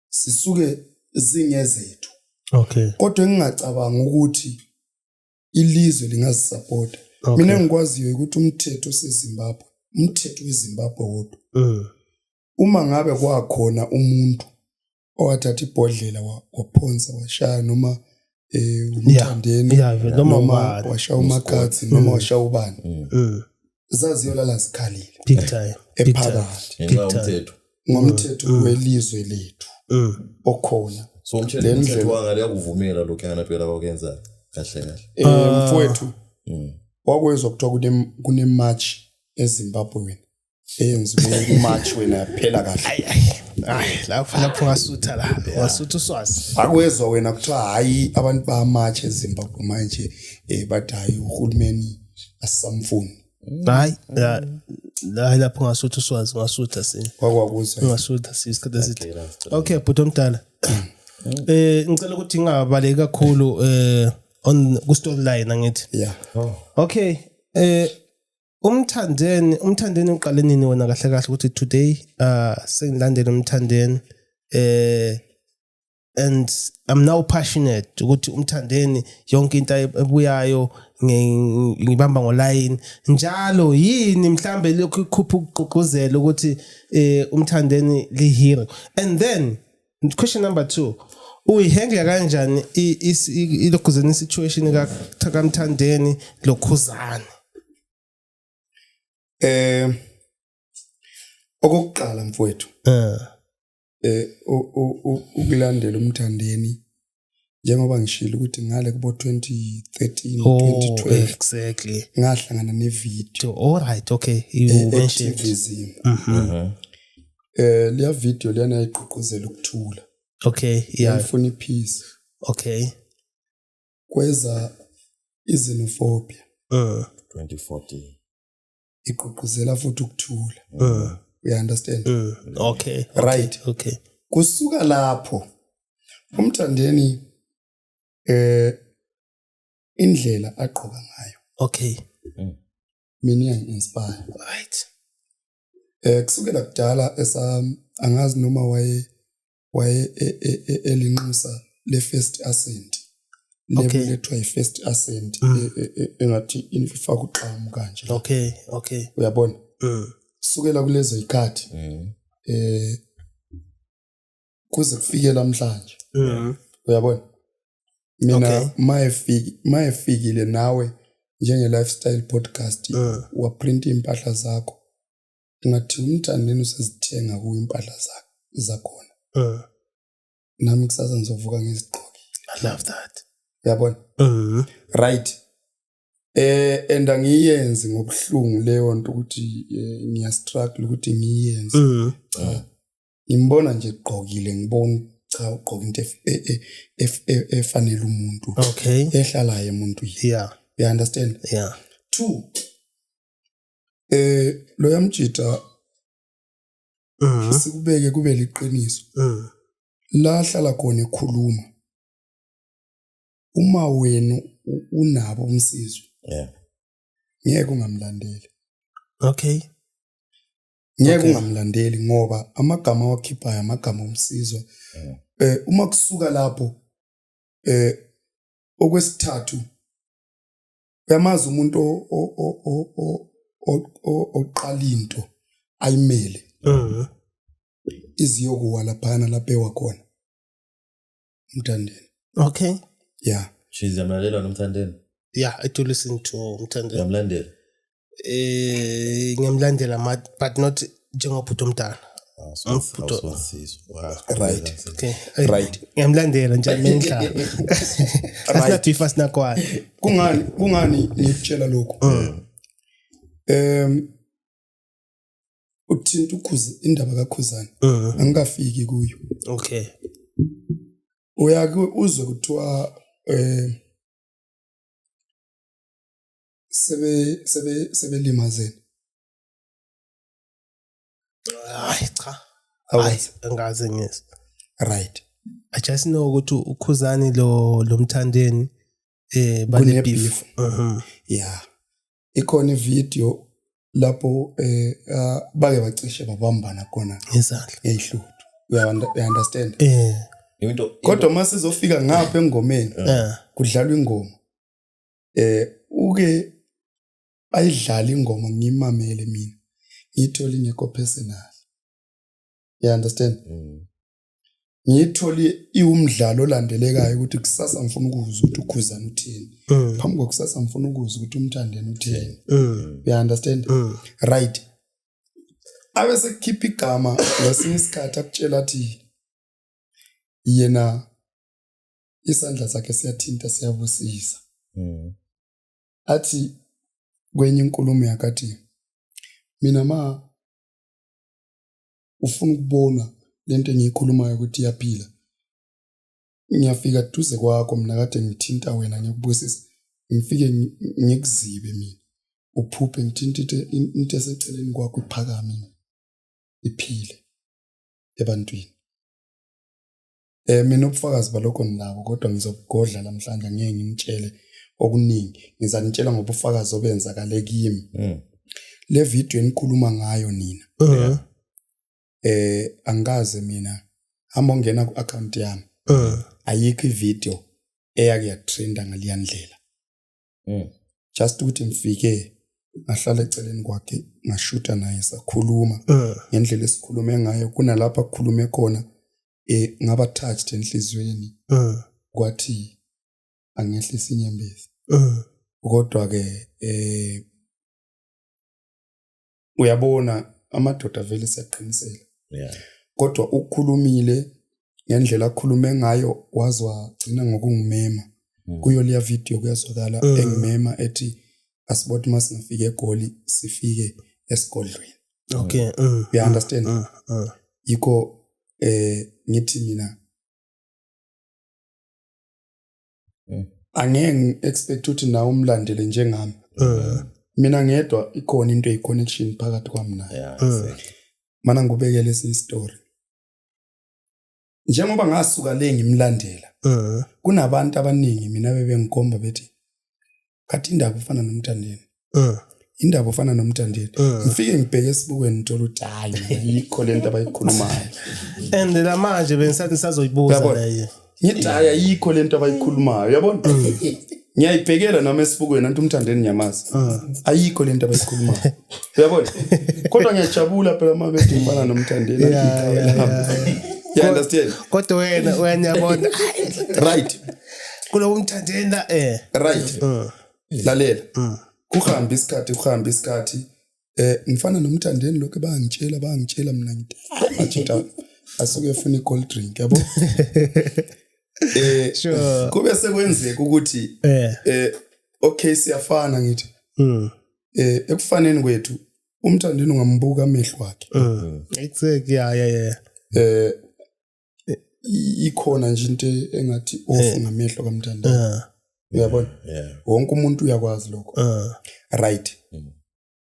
S3: sisuke zingezethu.
S1: Okay,
S3: kodwa ngingacabanga ukuthi ilizwe lingazisupport. Mina ngikwaziyo ukuthi umthetho weZimbabwe wodwa uma ngabe kwakhona umuntu owathatha ibhodlela waphonsa washaya noma uMthandeni noma washaya uMakhathi noma washaya ubani zaziyolala zikhalile
S1: big time
S2: Ngenxa yomthetho
S3: ngomthetho welizwe lethu okhona.
S2: so umthetho wangale yakuvumela lokho yana phela bakwenza kahle
S3: mfowethu wakwezwa kuthiwa kune march eZimbabwe eyenziwe march wena yaphela kahle.
S1: lapho ngasutha la wasutha uswazi
S3: akwezwa wena kuthiwa hayi abantu ba march eZimbabwe manje bathi hayi uhulumeni asisamfuni.
S1: hayi lapho ngasutha uswazi ngasutha
S3: kwakwakuzwa
S1: ngasutha isikhathi esithi. Okay but omdala ngicela ukuthi ingabaleki kakhulu on ku storyline angithi okay umthandeni uqale nini wena kahle kahle ukuthi today sengilandela umthandeni and I'm now passionate ukuthi umthandeni yonke into ebuyayo ngibamba ngoline njalo yini mhlambe lokho ikhupha ukugqugquzela ukuthi umthandeni li hero. And then question number 2 uyihandle kanjani ilokhuzana situation ka Mthandeni lokhuzana?
S3: Okokuqala mfowethu ukulandela umthandeni njengoba ngishilo ukuthi ngale kubo 2013 2012
S1: exactly
S3: ngahlangana nevideo.
S1: All right, okay, you mentioned
S3: leya video lena iqhuquzela ukuthula.
S1: Okay, yeah,
S3: ngifuna ipeace.
S1: Okay,
S3: kweza xenophobia
S2: 2014
S3: iqhuquzela futhi ukuthula. You understand?
S1: Okay,
S3: right.
S1: Okay,
S3: kusuka lapho umthandeni indlela aqhoka ngayo.
S1: Okay,
S3: mina inspire.
S1: Right.
S3: Kusukela kudala angazi noma waye elinxusa le first ascent. Level lethwa i-first ascent engathi infaka uqhamu kanje.
S1: Okay.
S3: Uyabona? Kusukela kulezo ikhathi kuze kufike namhlanje. Uyabona? Mina mayefikile nawe njenge lifestyle podcast waprint impahla zakho ngathi umthandeni usezithenga ku impahla zakhona. Nami kusasa ngizovuka ngizigqoke.
S1: I love that.
S3: Uyabona? Right. And angiyenzi ngobuhlungu leyo nto ukuthi ngiya struggle ukuthi ngiyenze. Ngimbona nje egqokile ngibona cha ugqoka into efanele umuntu.
S1: Okay.
S3: Ehlalayo umuntu.
S1: Yeah.
S3: You understand?
S1: Yeah.
S3: 2 lo yamjita sikubeke kube liqiniso. la hlala khona ekhuluma uma wena unabo umsizo ngeke ungamlandeli.
S1: Okay.
S3: Ngeke ungamlandeli ngoba amagama wakhiphayo amagama omsizo. Uma kusuka lapho okwesithathu uyamazi umuntu oqala into ayimele iziyokuwa laphana lapha ewakhona Mthandeni.
S1: Okay.
S3: Yeah.
S2: She's yamlalela nomthandeni.
S1: Yeah, I do listen to Mthandeni.
S2: Yamlandela.
S1: Ngiyamlandela but not njengobhuti omdala.
S3: Right.
S1: Okay.
S3: Right.
S1: Ngiyamlandela nje menhlala. Asinathi ifast nakwana.
S3: Kungani ngikutshela lokho? Uthinta ukhuzi indaba kaKhuzani. Angikafiki kuyo.
S1: Okay.
S3: Uyake uzwe kuthiwa sebelimazene.
S1: Hayi cha.
S3: Awazi
S1: Angazi ngiyes.
S3: Right.
S1: I just know ukuthi uKhuzani lo Mthandeni bale beef.
S3: Yeah. Ikhona ivideo lapho bake bacishe babambana khona
S1: ngezandla.
S3: Eyihluthu. You understand?
S2: Into
S3: kodwa mase sizofika ngapha engomeni kudlalwa ingoma. Uke ayidlala ingoma ngimamele mina. Ngitholi ngekho personal. You understand? Ngitholi iwumdlalo olandelekayo ukuthi kusasa ngifuna ukuzwa ukuthi uKhuzani uthini. Phambi kokusasa ngifuna ukuzwa ukuthi umthandeni uthini. You understand? Right. Abese kukhipha igama ngesinye isikhathi akutshela athi yena isandla sakhe siyathinta siyabusisa. Athi kwenye inkulumo yakathi mina ufuna ukubona lento engiyikhulumayo ukuthi iyaphila. Ngiyafika duze kwakho mina kade ngithinta wena ngikubusisa. Ngifike ngikuzibe mina. Uphuphe ngithintite into eseceleni kwakho iphakame iphile ebantwini. Mina ubufakazi balokho nilabo kodwa ngizokugodla namhlanje ngeke ngimtshele okuningi. Ngizanitshela ngobufakazi obenzakale kimi. Le video enikhuluma ngayo nina. Angaze mina hamba ungena ku account yami. Ayikho ivideo eyake yatrenda ngaliyandlela. Just ukuthi ngifike ngahlala eceleni kwakhe ngashuta naye sakhuluma ngendlela esikhulume ngayo kunalapha kukhulume khona ngaba touched enhlizweni kwathi angehlisa inyembezi. Kodwa ke uyabona amadoda vele siyaqinisela. Kodwa ukukhulumile ngendlela akhulume ngayo wazwa gcina ngokungimema. Kuyo liya video kuyazwakala engimema ethi asibothi masingafika eGoli sifike esigodlweni.
S1: Okay.
S3: You understand? Yiko ngithi mina angeke expect ukuthi nawe umlandele njengami. Mina ngedwa ikhona into eyiconnection phakathi kwami naye. Mana ngubekele isistory. Njengoba ngasuka le ngimlandela. Kunabantu abaningi mina bebengikhomba bethi kathi indaba ufana nomthandeni. Indaba ufana nomthandeni. Ngifike ngibheke esibukweni ngithola ukuthi hayi yikho lento abayikhulumayo.
S1: And la manje bengisathi sazoyibuza leyo.
S3: Ngithi ayikho lento abayikhulumayo yabona. Ngiyayibhekela nami esibukweni antu umthandeni nyamazi. Ayikho lento abayikhulumayo. Uyabona? Kodwa ngiyajabula phela uma bethi ngifana nomthandeni You understand?
S1: Kodwa wena uyanyabona.
S3: Right.
S1: Kulo umthandeni la
S3: Right. Lalela. Kuhamba isikhathi ngifana nomthandeni lokho bangitshela mina ngithi ajita asuke efuna i-cold drink yabo.
S1: Sure.
S3: Kube sekwenzeka ukuthi okay siyafana ngithi. Ekufaneni kwethu umthandeni ungambuka amehlo akhe.
S1: Exactly. Yeah.
S3: Ikhona nje into engathi ofu ngamehlo kaMthandeni. Uyabona? Wonke umuntu uyakwazi lokho. Right.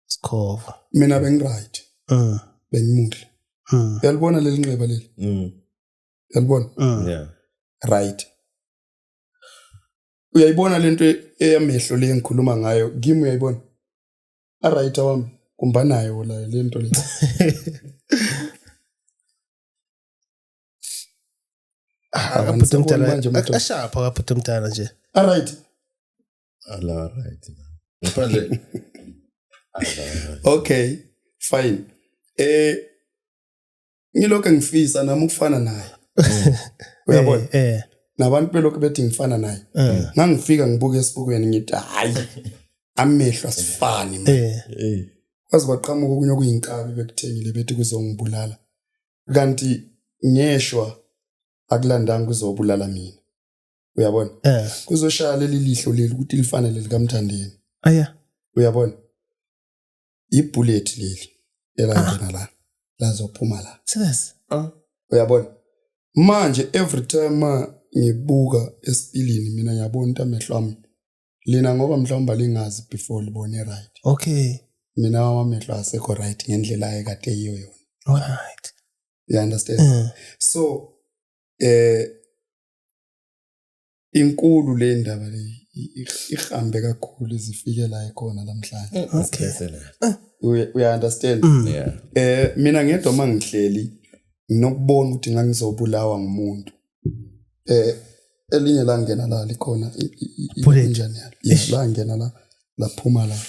S1: Sikhova.
S3: Mina bengiright. Bengimuhle. Uyalibona leli nxeba leli? Yalibona?
S2: Yeah.
S3: Right. Uyayibona lento eyamehlo le engikhuluma ngayo, kimi uyayibona? Right awami kumbanayo la lento le.
S1: Ashapha kaphuta umntana nje.
S3: Right.
S2: Ala right. Ngaphandle.
S3: Okay, fine. Ngilokho ngifisa nami ukufana naye. Uyabona? Nabantu belokho bethi ngifana naye. Ngangifika ngibuke esibukweni ngithi hayi amehlo asifani man. Kwazi kwaqhamuka okunye okuyinkabi bekuthengile bethi kuzongibulala. Kanti ngeshwa akulandanga kuzobulala mina. Uyabona? Kuzoshaya leli lihlo leli ukuthi lifanele likaMthandeni.
S1: Aya.
S3: Uyabona? Ibullet leli elangena la. Lazophuma la.
S1: Serious?
S3: Uyabona? Manje every time ngibuka esipilini mina ngiyabona ukuthi amehlo ami lina ngoba mhlawumbe lingazi before libone right.
S1: Okay.
S3: Mina amehlo asekho right ngendlela ekade yiyo yona.
S1: Right.
S3: You understand? So inkulu le ndaba le ihambe kakhulu izifike la ekhona namhlanje.
S1: Okay.
S3: We understand?
S2: Yeah.
S3: Mina ngedwa mangihleli nokubona ukuthi ngangizobulawa ngumuntu. Elinye la ngena la likhona injani yalo. Yeah, la ngena la laphuma la.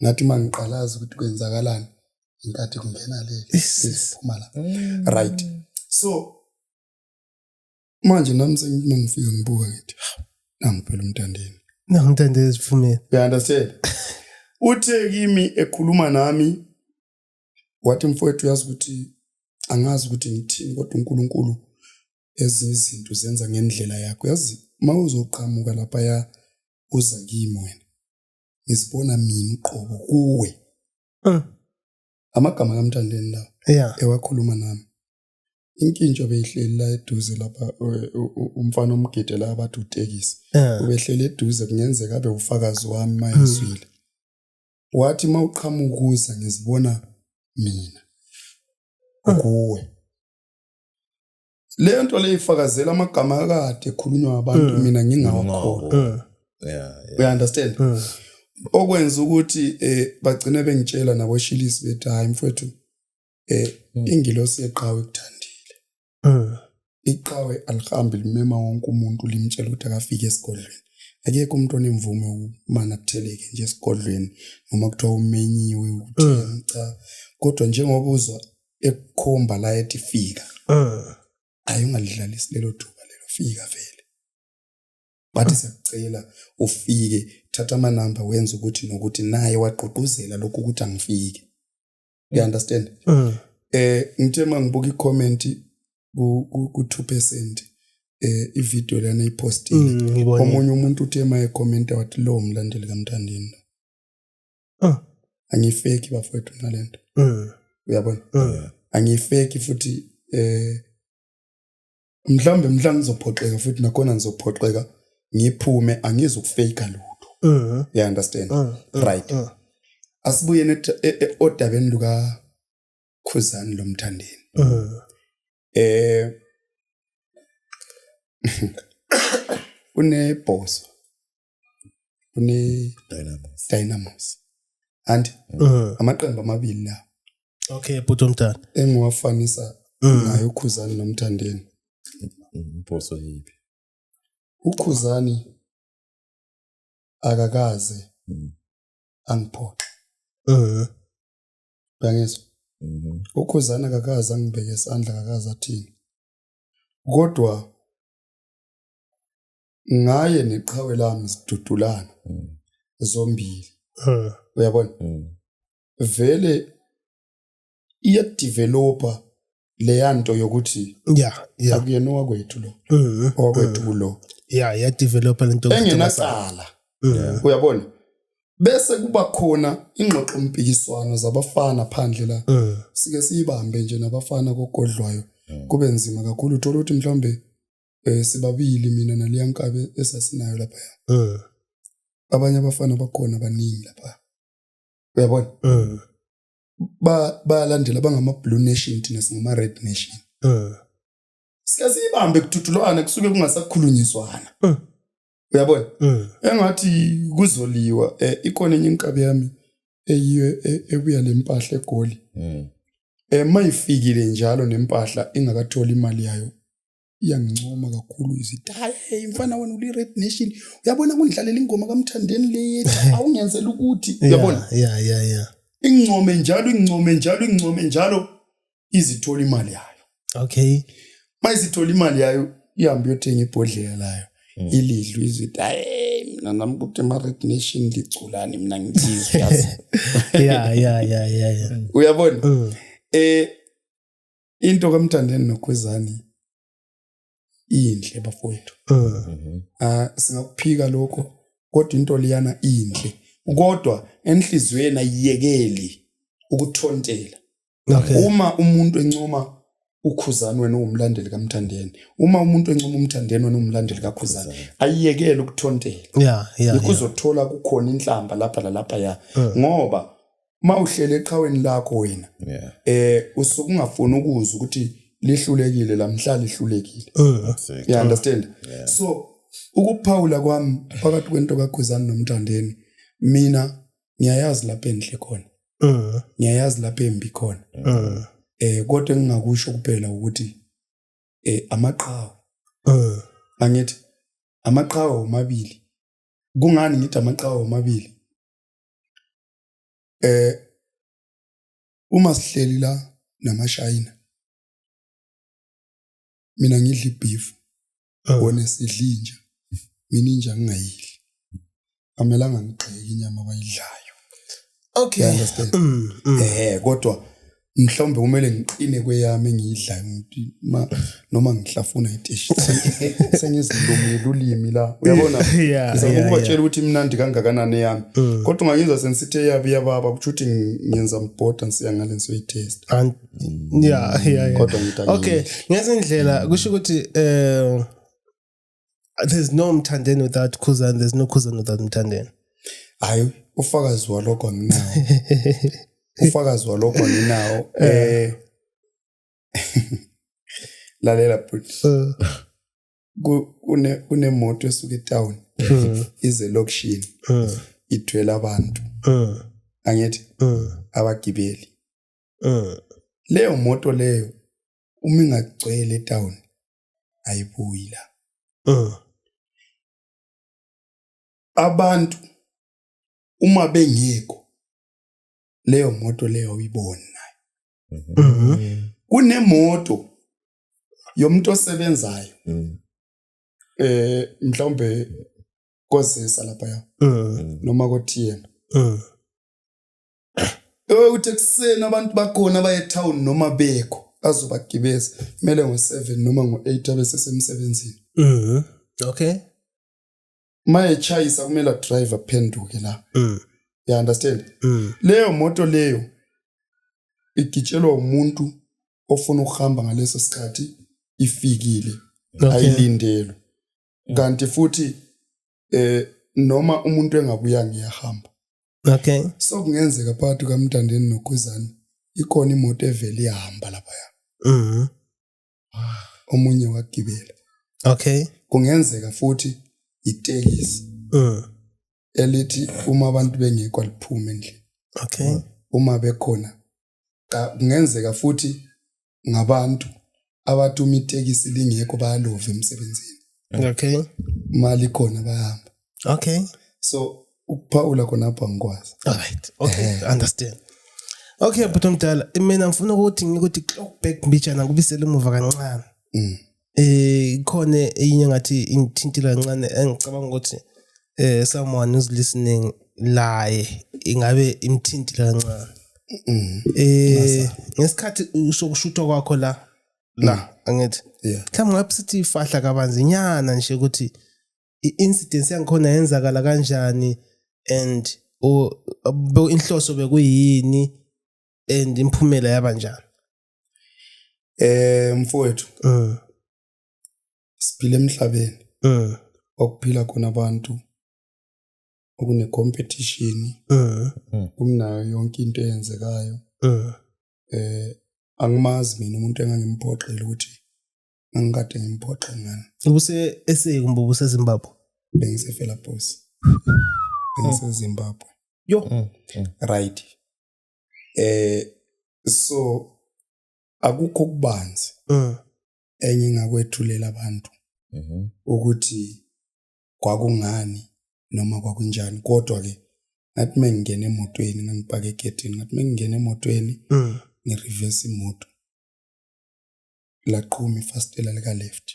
S3: Ngathi mangiqalaza ukuthi kwenzakalani inkathi kungena le siphuma la. Right. So manje nami sengifika ngibuka ngithi nangiphela uMthandeni.
S1: Nangithandeni sifumene.
S3: You understand? Uthe kimi ekhuluma nami wathi mfowethu yazi ukuthi angazi ukuthi ngithini kodwa uNkulunkulu ezizinto zenza ngendlela yakho. Yazi mawuzoqhamuka lapha ya uza kimi wena. Ngisibona mina uqobo kuwe. Amagama kaMthandeni la.
S1: Yeah.
S3: Ewakhuluma nami. Inkintsho beyihleli la eduze lapha umfana omgide la abathi utekisi. Ubehleli eduze kungenzeka abe ufakazi wami mayizwile. Wathi mawuqhamuka ukuza ngizibona mina kuwe. Le nto le ifakazela amagama akade ekhulunywa abantu mina ngingawakhola.
S2: Yeah.
S3: You understand? Okwenza ukuthi bagcine bengitshela nabo Shilisi bethi hayi mfowethu ingilosi yeqhawe ekuthandile. Iqhawe alihambi limema wonke umuntu limtshela ukuthi akafike esigodlweni. Akekho umuntu onemvume umana kutheleke nje esigodlweni noma kuthiwa umenyiwe ukuthi cha kodwa njengoba uzwa ekukhomba la ethi fika. Ayi ungalidlalisi lelo thuba lelo fika vele. Bathi siyacela ufike thatha ama number wenza ukuthi nokuthi naye waqoquzela lokho ukuthi angifike. You understand? Ngithe mangibuka icomment ku 2% ivideo lana ipostile. Omunye umuntu uthe maye comment wathi lo mlandeli kaMthandeni. Angifeki bafowethu nalento. Uyabona? Angifeki futhi mhlambe ngizophoxeka futhi nakhona ngizophoxeka ngiphume angizukufake lutho. You understand? Right. Asibuye odabeni luka Khuzani loMthandeni. Une boss. Une Dynamos. And amaqembu amabili la.
S1: Okay, put umntana.
S3: Engiwafanisa naye uKhuzani noMthandeni.
S2: Boss yipi?
S3: uKhuzani akakaze angiphoxe. Uyangizwa? uKhuzani akakaze angibeke isandla akakaze athini. Kodwa ngaye neqhawe lami sidudulana zombili. Uyabona? Vele iyadevelopa leyanto yokuthi akuyena owakwethu lo. Owakwethu kulo.
S1: Ya developa lento
S3: engenacala. Uyabona? Bese kuba khona ingxoxo mpikiswano zabafana phandle la. Sike siyibambe nje nabafana kogodlwayo. Kube nzima kakhulu uthola ukuthi mhlambe sibabili mina naliyankabe esasinayo lapha. Abanye abafana bakhona baningi lapha. Uyabona? Balandela bangama Blue Nation thina singama Red Nation. siyasibambe kuthutulwana kusuke kungasakhulunyiswana uyabona engathi kuzoliwa ikona enye inkabi yami eyiyo ebuya lempahla eGoli mayifikile njalo nempahla ingakatholi imali yayo iyangincoma kakhulu izithi hayi mfana wena uli Red Nation uyabona kundlalela ingoma kaMthandeni le yethi awungenzela ukuthi uyabona ingcome njalo izithola imali yayo
S1: okay
S3: mayizithola imali yayo ihambe yothenga ibhodlela layo ilidlu izithi hayi mina nami ukuthi ma Red Nation liculani mina ngithizwe yazi uyabona into kaMthandeni noKhwezani inhle bafowethu singakuphika lokho kodwa into liyana inhle kodwa enhlizweni ayiyekeli ukuthontela uma umuntu encoma uKhuzani wena ungumlandeli kaMthandeni uma umuntu encoma uMthandeni wena ungumlandeli kaKhuzani ayiyekele ukuthontela ikuzothola kukhona inhlamba lapha lalapha ya ngoba mawuhlele eqhaweni lakho wena usukungafuni ukuzwa ukuthi lihlulekile lamhlanje lihlulekile you understand so ukuphawula kwami phakathi kwento kaKhuzani noMthandeni mina ngiyayazi lapha enhle khona ngiyayazi lapha embi khona kodwa engingakusho kuphela ukuthi amaqhawe angithi amaqhawe omabili kungani ngithi amaqhawe omabili uma sihleli la namashayina mina ngidla ibeef wona sidlinja mina inja ngingayidli amelanga ngigxeke inyama abayidlayo
S1: okay
S3: understand kodwa mhlawumbe kumele ngiqine kweyami engiyidlayo noma ngihlafuna iteshi sengizilungile ulimi la uyabona ngizakubatshela ukuthi imnandi kangakanani yami kodwa ungangizwa sensithe yabi yababa ukuthi ngiyenza mbhoda siyangale ngisoyitest
S1: kodwa okay ngezindlela kusho ukuthi there's no Mthandeni without Khuzani there's no Khuzani without Mthandeni
S3: hayi ufakazi walokho nginawo ufakazi walokho nginawo lalela but kunemoto esuka eTown ize lokishini ithwele abantu angithi abagibeli leyo moto leyo uma ingagcwele eTown ayibuyi la abantu uma bengekho leyo moto leyo uyibona nayo kunemoto yomuntu osebenzayo mhlawumbe kozisa lapha ya noma koTM uthi kusena abantu bakhona baye eTown noma bekho azobagibeza kumele ngo7 noma ngo8 abesesemsebenzini
S1: okay
S3: maye chayisa kumele driver phenduke la you understand leyo moto leyo igitshelwa umuntu ofuna ukuhamba ngaleso sikhathi ifikile ayilindelwe kanti futhi noma umuntu engabuya ngiyahamba
S1: okay
S3: so kungenzeka phakathi kaMthandeni noKhuzani ikhona imoto evele ihamba lapha ya omunye wagibela
S1: okay
S3: kungenzeka futhi itekisi elithi uma abantu bengekho liphume endlini
S1: okay
S3: uma bekhona kungenzeka futhi ngabantu abathi uma itekisi lingekho bayalova emsebenzini
S1: okay
S3: mali khona bayahamba
S1: okay
S3: so ukuphawula khona apha ngikwazi
S1: alright okay understand okay but umdala mina ngifuna ukuthi ngikuthi clock back mbijana kubisele emuva kancane khona enye ngathi ingithintile kancane engicabanga ukuthi someone who's listening laye ingabe imthintile kancane ngesikhathi sokushutha kwakho la angithi mhlawumbe ngabe sithi ifahla kabanzi nyana nje ukuthi i-incident yangikhona yenzakala kanjani and inhloso bekuyini and imphumela yaba njani
S3: mfowethu siphila emhlabeni okuphila khona abantu okune competition kunayo yonke into eyenzekayo angimazi mina umuntu engangimphoqela ukuthi ngikade ngimphoqa ngani
S1: ubuse SA kumbe ubuse Zimbabwe
S3: bengisefela boss bengise Zimbabwe
S1: yo
S3: right so akukho kubanzi enye ngakwethulela abantu ukuthi kwakungani noma kwakunjani kodwa ke ngathi mengingena emotweni ngangipaka egedini ngathi mengingena emotweni ngireverse imoto laqhuma ifastela lika left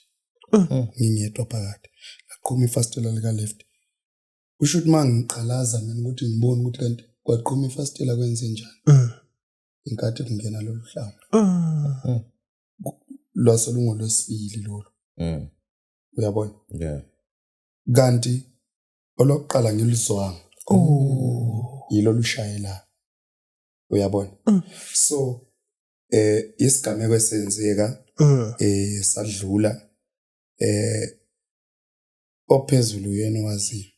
S3: ngingedwa phakathi laqhuma ifastela lika left usho ukuthi mangiqalaza mina ukuthi ngibone ukuthi kanti kwaqhuma ifastela kwenze njani inkathi kungena lo hlamba lwasolungo lwesibili lolo uyabona kanti olokuqala ngilizwanga yilo lushayela uyabona so isigameko esenzeka sadlula ophezulu yena wazi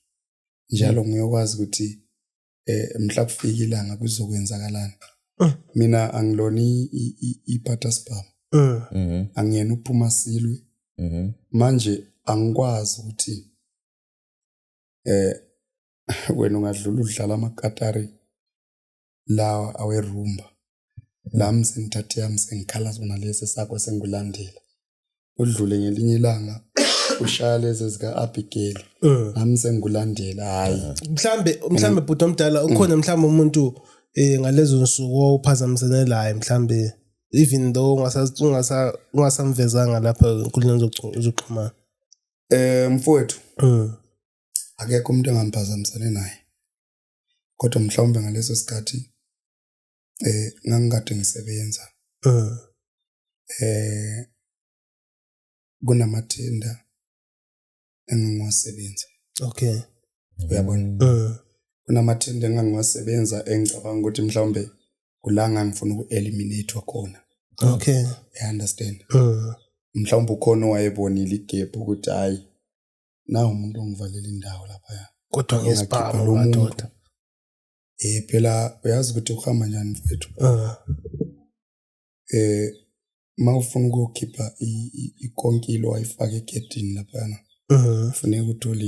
S3: njalo ngiyokwazi ukuthi mhla kufika ilanga kuzokwenzakalana mina angiloni iphatha spam angiyena uphuma silwe manje angikwazi ukuthi wena ungadlula udlala amakatari lawa awerumba lami sengithathe yami sengikhala zona lesi sakho sengilandela udlule ngelinye ilanga ushaya lezi zika Abigail nami sengilandela hayi
S1: mhlambe bhuti omdala ukhona mhlambe umuntu ngalezo nsuku uphazamisene laye mhlambe even though ungasamvezanga lapha enkundleni zokuxhumana
S3: mfowethu akekho umuntu engamphazamisene naye kodwa mhlawumbe ngaleso sikhathi ngangikade ngisebenza kunamathenda engangiwasebenza
S1: okay
S3: uyabona kunamathenda engangiwasebenza engicabanga ukuthi mhlawumbe kulanga ngifuna uku-eliminate khona
S1: okay
S3: I understand mhlawumbe ukhona owayebonile igap ukuthi hayi nawo umuntu ongivalela indawo lapha
S1: kodwa ngesibhamu madoda
S3: phela uyazi ukuthi uhamba njani mfowethu mawufuna ukukhipha ikonkilo wayifaka egedini lapha kufanele uthole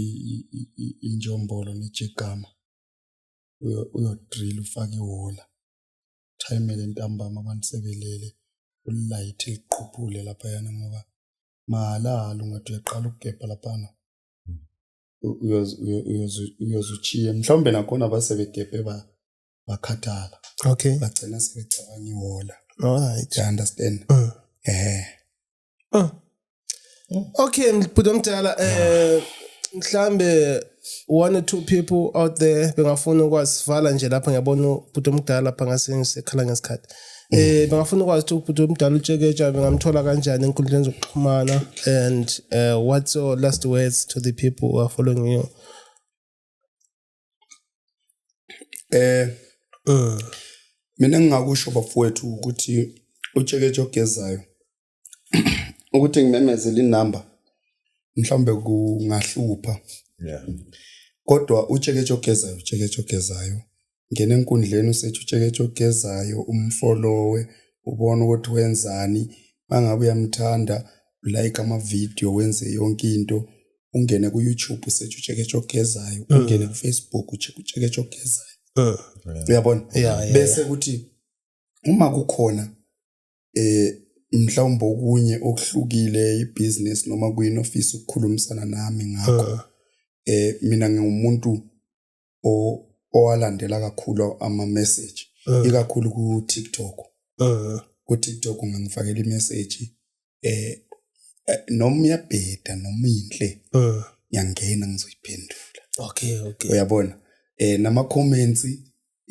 S3: injombolo nejegama uyodrill ufake ihola timele ntambama abantu sebelele ulight liqhuphule lapha yana ngoba mahala ungathi uyaqala ukugebha lapha uyozuchiye mhlawumbe nakhona basebegebhe bakhathala
S1: okay
S3: bagcina sebecabanga ihola
S1: alright
S3: you understand
S1: okay bhuti omdala mhlambe one or two people out there bengafuna ukwasivala nje lapha ngiyabona ubhuti omdala lapha ngasengisekhala ngesikhathi bengafuna ukwazi ukuthi ubhuti omdala uTsheketsha bengamthola kanjani enkundleni zokuxhumana and what's your last words to the people who are following you
S3: mina ngingakusho bafowethu ukuthi uTsheketsha ogezayo ukuthi ngimemezele inamba mhlambe kungahlupha kodwa uTsheketsha ogezayo ngene enkundleni usethi uTsheketsha ogezayo umfollowe ubone ukuthi wenzani mangabe uyamthanda like ama video wenze yonke into ungene ku YouTube usethi uTsheketsha ogezayo ungene ku Facebook uTsheketsha ogezayo uyabona bese ukuthi uma kukhona mhlawumbe okunye okuhlukile ibusiness noma kuyini office ukukhulumisana nami ngakho mina ngiwumuntu owalandela kakhulu ama message ikakhulu ku TikTok ku TikTok ngangifakela imessage noma iyabheda noma inhle ngiyangena ngizoyiphendula
S1: okay
S3: uyabona nama comments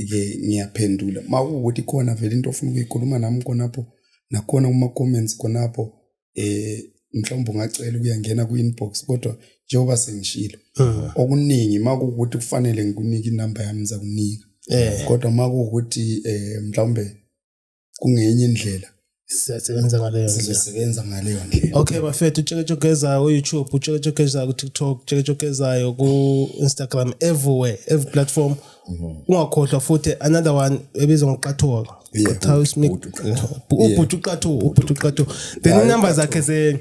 S3: ke ngiyaphendula makuwukuthi khona vele into ofuna ukuyikhuluma nami khonapho nakhona uma comments khonapho mhlawumbe ungacela ukuyangena ku inbox kodwa njengoba sengishilo okuningi makuwukuthi kufanele ngikunike inamba yami ngizakunika kodwa makuwukuthi mhlawumbe kungenye indlela
S1: siyasebenza ngaleyo ndlela.
S3: sizosebenza ngaleyo ndlela.
S1: Okay bafethu uTsheketshokezayo ku YouTube, uTsheketshokezayo ku TikTok, uTsheketshokezayo ku Instagram, everywhere, every platform. Ungakhohlwa futhi another one ebizwa ngoQathuka. Ubhuti uQathuka. The number zakhe ze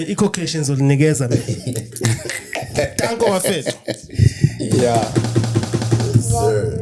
S1: eco-cations olinikeza mina. Thank you bafethu.
S3: Yeah.
S2: Sir.